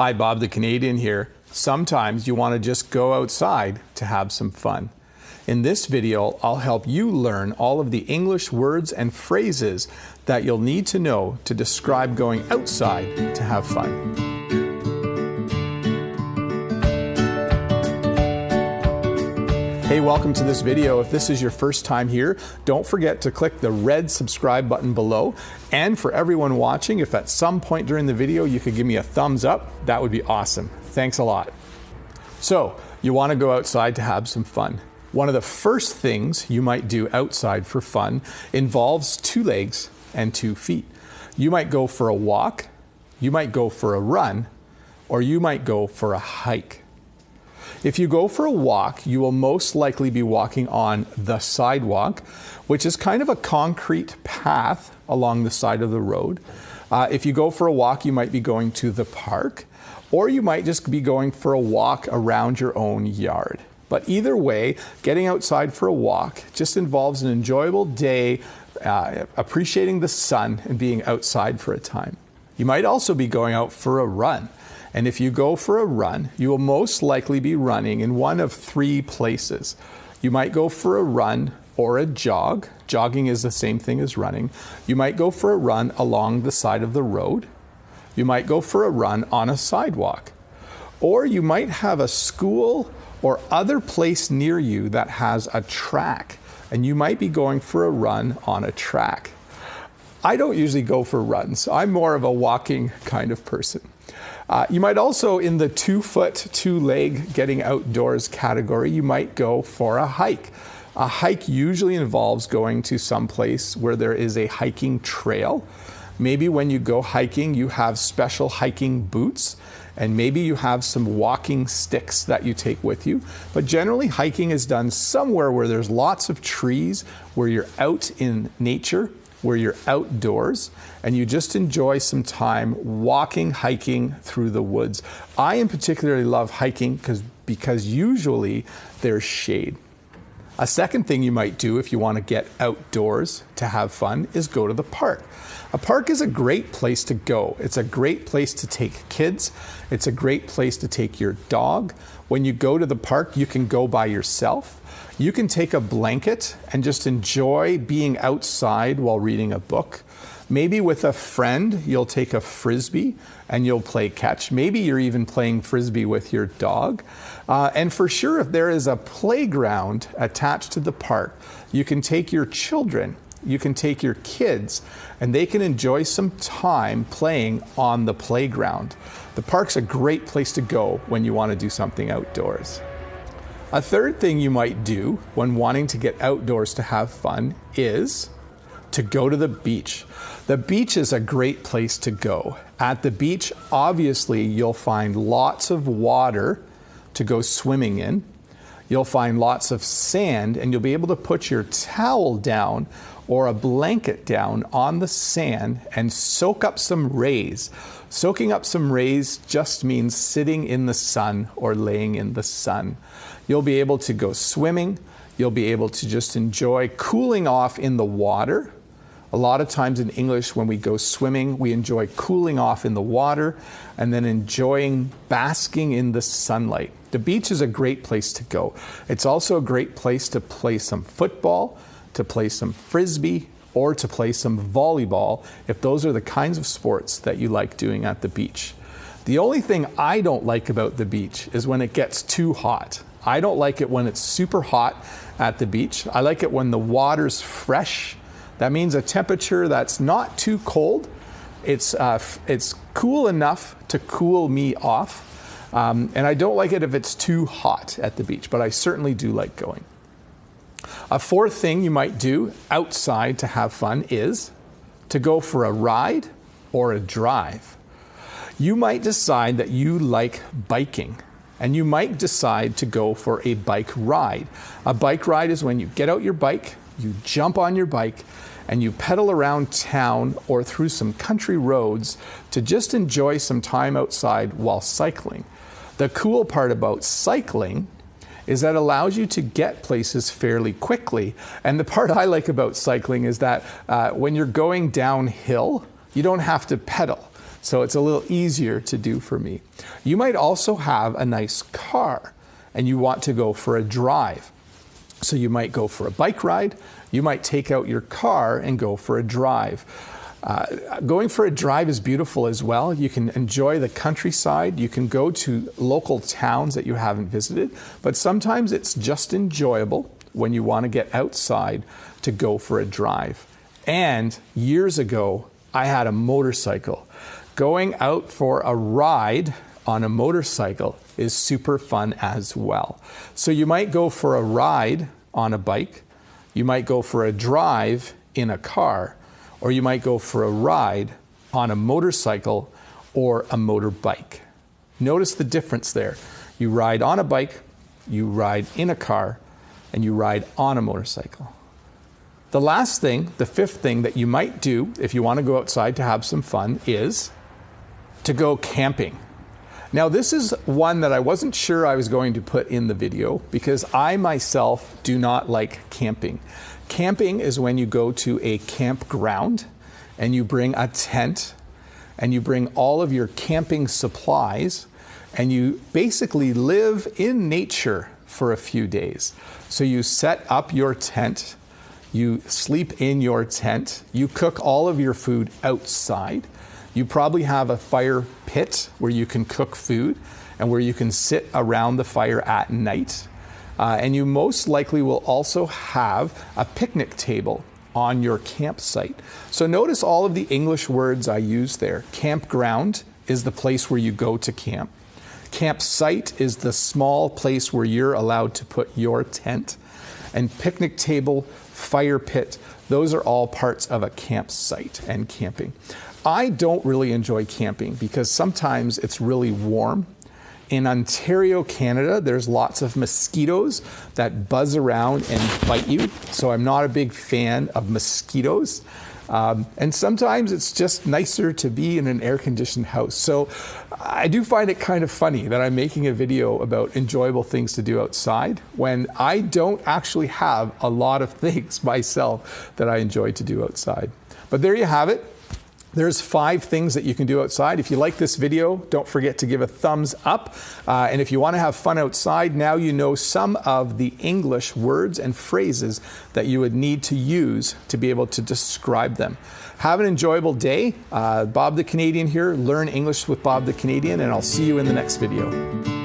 Hi, Bob the Canadian here. Sometimes you want to just go outside to have some fun. In this video, I'll help you learn all of the English words and phrases that you'll need to know to describe going outside to have fun. Hey, welcome to this video. If this is your first time here, don't forget to click the red subscribe button below. And for everyone watching, if at some point during the video you could give me a thumbs up, that would be awesome. Thanks a lot. So, you want to go outside to have some fun. One of the first things you might do outside for fun involves 2 legs and 2 feet. You might go for a walk, you might go for a run, or you might go for a hike. If you go for a walk, you will most likely be walking on the sidewalk, which is kind of a concrete path along the side of the road. If you go for a walk, you might be going to the park, or you might just be going for a walk around your own yard. But either way, getting outside for a walk just involves an enjoyable day, appreciating the sun and being outside for a time. You might also be going out for a run. And if you go for a run, you will most likely be running in one of 3 places. You might go for a run or a jog. Jogging is the same thing as running. You might go for a run along the side of the road. You might go for a run on a sidewalk. Or you might have a school or other place near you that has a track, and you might be going for a run on a track. I don't usually go for runs. I'm more of a walking kind of person. You might also, in the 2-foot, 2-leg getting outdoors category, you might go for a hike. A hike usually involves going to some place where there is a hiking trail. Maybe when you go hiking, you have special hiking boots, and maybe you have some walking sticks that you take with you. But generally, hiking is done somewhere where there's lots of trees, where you're out in nature, where you're outdoors, and you just enjoy some time walking, hiking through the woods. I in particularly love hiking because usually there's shade. A second thing you might do if you want to get outdoors to have fun is go to the park. A park is a great place to go. It's a great place to take kids. It's a great place to take your dog. When you go to the park, you can go by yourself. You can take a blanket and just enjoy being outside while reading a book. Maybe with a friend, you'll take a frisbee and you'll play catch. Maybe you're even playing frisbee with your dog. And for sure, if there is a playground attached to the park, you can take your children, you can take your kids, and they can enjoy some time playing on the playground. The park's a great place to go when you want to do something outdoors. A third thing you might do when wanting to get outdoors to have fun is to go to the beach. The beach is a great place to go. At the beach, obviously, you'll find lots of water to go swimming in. You'll find lots of sand, and you'll be able to put your towel down or a blanket down on the sand and soak up some rays. Soaking up some rays just means sitting in the sun or laying in the sun. You'll be able to go swimming. You'll be able to just enjoy cooling off in the water. A lot of times in English, when we go swimming, we enjoy cooling off in the water and then enjoying basking in the sunlight. The beach is a great place to go. It's also a great place to play some football, to play some frisbee, or to play some volleyball, if those are the kinds of sports that you like doing at the beach. The only thing I don't like about the beach is when it gets too hot. I don't like it when it's super hot at the beach. I like it when the water's fresh. That means a temperature that's not too cold. It's cool enough to cool me off. And I don't like it if it's too hot at the beach, but I certainly do like going. A fourth thing you might do outside to have fun is to go for a ride or a drive. You might decide that you like biking, and you might decide to go for a bike ride. A bike ride is when you get out your bike, you jump on your bike, and you pedal around town or through some country roads to just enjoy some time outside while cycling. The cool part about cycling is that allows you to get places fairly quickly. And the part I like about cycling is that when you're going downhill, you don't have to pedal. So it's a little easier to do for me. You might also have a nice car and you want to go for a drive. So you might go for a bike ride. You might take out your car and go for a drive. Going for a drive is beautiful as well. You can enjoy the countryside. You can go to local towns that you haven't visited, but sometimes it's just enjoyable when you want to get outside to go for a drive. And years ago, I had a motorcycle. Going out for a ride on a motorcycle is super fun as well. So you might go for a ride on a bike, you might go for a drive in a car, or you might go for a ride on a motorcycle or a motorbike. Notice the difference there. You ride on a bike, you ride in a car, and you ride on a motorcycle. The last thing, the fifth thing that you might do if you want to go outside to have some fun is to go camping. Now this is one that I wasn't sure I was going to put in the video because I myself do not like camping. Camping is when you go to a campground and you bring a tent and you bring all of your camping supplies and you basically live in nature for a few days. So you set up your tent, you sleep in your tent, you cook all of your food outside. You probably have a fire pit where you can cook food and where you can sit around the fire at night. And you most likely will also have a picnic table on your campsite. So notice all of the English words I use there. Campground is the place where you go to camp. Campsite is the small place where you're allowed to put your tent. And picnic table, fire pit, those are all parts of a campsite and camping. I don't really enjoy camping because sometimes it's really warm. In Ontario, Canada, there's lots of mosquitoes that buzz around and bite you. So I'm not a big fan of mosquitoes. And sometimes it's just nicer to be in an air-conditioned house. So I do find it kind of funny that I'm making a video about enjoyable things to do outside when I don't actually have a lot of things myself that I enjoy to do outside. But there you have it. There's 5 things that you can do outside. If you like this video, don't forget to give a thumbs up. And if you want to have fun outside, now you know some of the English words and phrases that you would need to use to be able to describe them. Have an enjoyable day. Bob the Canadian here. Learn English with Bob the Canadian, and I'll see you in the next video.